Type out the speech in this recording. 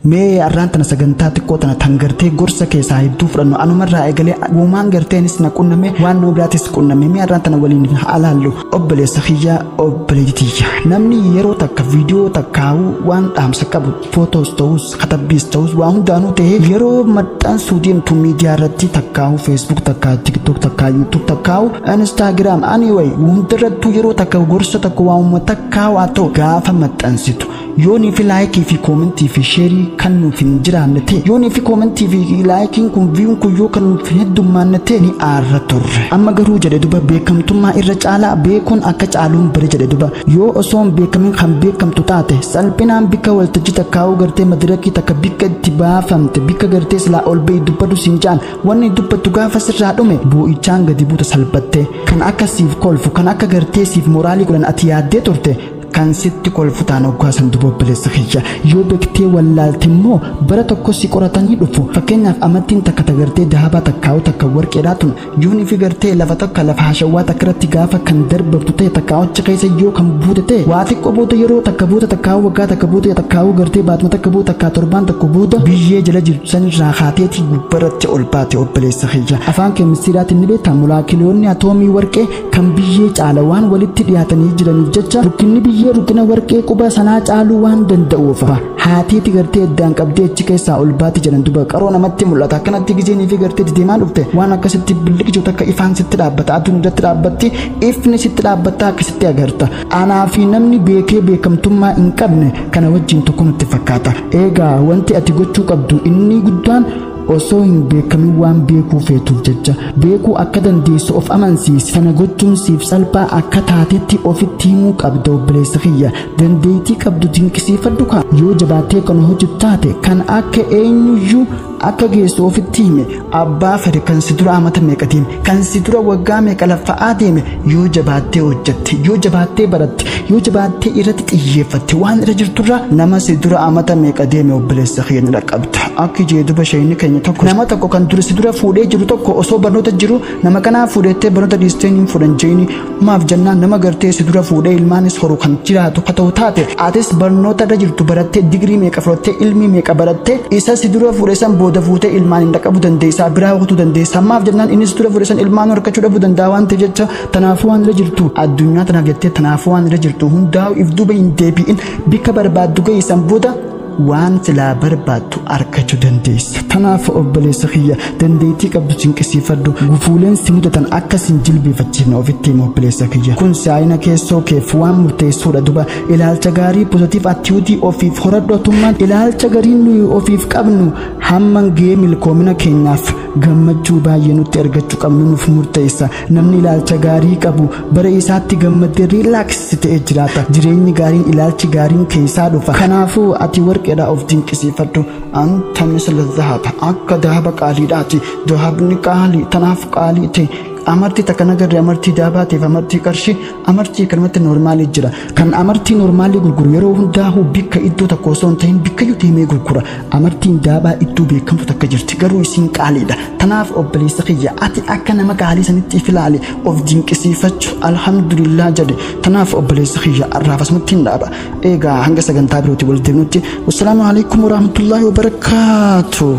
mee arrantana sagantaa xiqqoo tana tangartee gorsa keessaa hedduu fudhannu anumarraa eegalee uumaan garteenis na qunname waan nu biraatis qunname mee arrantana waliin haalaallu obboleessa kiyyaa obboleetiyya namni yeroo takka viidiyoo takkaawu waan dhaamsa qabu footoos ta'us katabbiis ta'us waa hundaanuu ta'ee yeroo maxxansuu deemtu miidiyaa irratti takkaawu feesbuuk takkaa tiktok takkaa yuutuub takkaawu instaagiraam anyway hundarrattuu yeroo takka gorsa takka waamuma takkaawu haa ta'u gaafa maxxansitu yooni fi laayikii fi koomentii fi sheerii kan nuuf hin jiraanne ta'e yooni fi koomentii fi laayikiin kun viiyuun kun yoo kan nuuf hin heddummaanne ta'e ni aarra turre amma garuu jedhe duba beekamtummaa irra caalaa beekuun akka caaluun bare jedhe duba yoo osoon beekamin kan beekamtu taate salphinaan bikka waltajjii takkaa'uu gartee madirakii takka bikka itti baafamte bikka gartee silaa ol ba'i dubbatu siin jaan wanni dubbattu gaafa sirraa dhume boo'ichaan gadi buuta salphatte kan akka siif kolfu kan akka gartee siif moraalii godhan ati yaaddee turte kan sitti kolfutaan oggaasan duba obboleessa kiyya yoo beektee wallaalte immoo bara tokko si qoratanii dhufu fakkeenyaaf amattiin takka tagartee dahabaa takkaa'u takka warqeedhaa tun yooni fi gartee lafa takka lafa hashawwaa takka irratti gaafa kan darbabtu ta'e takkaa'icha keessa yoo kan buute ta'e waa xiqqoo booda yeroo takka buuta takkaa'u waggaa takka buuta takkaa'u gartee baatuma takka buuta takkaa torbaan takka buuta biyyee jala jirtu sanirraa kaateetii gubbaratti ol baate obboleessa kiyya afaan keemistiriitiin ni beektaa molaakiloonni atoomii warqee kan biyyee caala waan walitti dhiyaatanii jiraniif jecha rukkinni biyyee rukina warqee quba sanaa caaluu waan danda'uuf haateeti gartee addaan qabdee achi keessaa ol baati jedhan duba qaroo namatti mul'ata akkanatti gizeenii fi gartee deemaa dhufte waan akkasitti billiqiju takka ifaan sitti dhaabbata aduun irratti dhaabbatti ifni sitti dhaabbataa akkasitti agarta anaa fi namni beekee beekamtummaa hin qabne kana wajjin tokko nutti fakkaata eegaa wanti ati gochuu qabdu inni guddaan osoo hin beekamin waan beekuu feetuuf jecha beekuu akka dandeessu of amansiisi sana gochuun siif salphaa akka taatetti ofitti himuu qabda obboleessa kiyya dandeettii qabdu dinqisiifadhu kaa yoo jabaattee kan hojjetu taate kan akka eenyuyyuu akka geessu ofitti hime abbaa fedhe kan si dura amata meeqa deeme kan si dura waggaa meeqa laffa'aa deeme yoo jabaattee hojjette yoo jabaattee baratte yoo jabaattee irratti xiyyeeffatte waan irra jirturra nama si dura amata meeqa deeme obboleessa kiyya ni dhaqqabda akka ijee duba shayini keenya tokko nama tokko kan dura si dura fuudhee jiru tokko osoo barnoota jiru nama kanaa fuudhettee barnoota dhiistee hin fuudhan jeeni maaf jennaan nama gartee si dura fuudhee ilmaanis horu kan jiraatu ka ta'u taate atis barnoota irra jirtu barattee digirii meeqa fudhattee ilmii meeqa barattee isa si dura fuudhee san booda fuutee ilmaan hin dhaqqabu dandeessaa biraa hokutuu dandeessaa maaf jennaan innis dura fuudhee san ilmaan harkachuu dhabuu danda'a waan ta'eef jecha tanaafuu waan irra jirtu addunyaa tanaaf jettee tanaafuu waan irra jirtu hundaa'u if duuba hin deebi'in bikka barbaaddu geessan booda waan silaa barbaaddu argachuu dandeessa tanaaf obboleessa kiyya dandeettii qabdu dinqisiifadhu gufuuleen si mudatan akka sin jilbeeffachiifne ofitti hima obboleessa kiyya kun saayina keessoo keef waan murteessuudha duba ilaalcha gaarii pozitiif attiyuutii ofiif horadhotummaan ilaalcha gariin nuyi ofiif qabnu hamman ga'ee milkoomina keenyaaf gammachuu baay'ee nutti argachuu qabnu nuuf murteessa namni ilaalcha gaarii qabu bara isaatti gammadee riilaaks ta'ee jiraata jireenyi gaariin ilaalchi gaariin keessaa dhufa kanaafuu ati warqeedha of dinqisiifadhu anta misla dhahaba akka dhahaba qaaliidhaati dhahabni qaalii tanaaf qaalii ta'e amartii takka nagarre amartii daabaatiif amartii qarshii amartii kanumatti noormaalii jira kan amartii noormaalii gurguru yeroo hundaa'u bikka iddoo tokko osoo hin ta'in bikka yoo deemee gurgura amartiin daabaa iddoo beekamtu takka jirti garuu isiin qaaliidha tanaaf obboleessa kiyya ati akka nama qaalii sanitti ilaali of dinqisiifachuu alhamdulillah jedhe tanaaf obboleessa kiyya arraaf asumatti hin dhaaba eegaa hanga sagantaa birootii wal deemnutti wassalaamu alaikum warahmatullaahi wabarakaatuh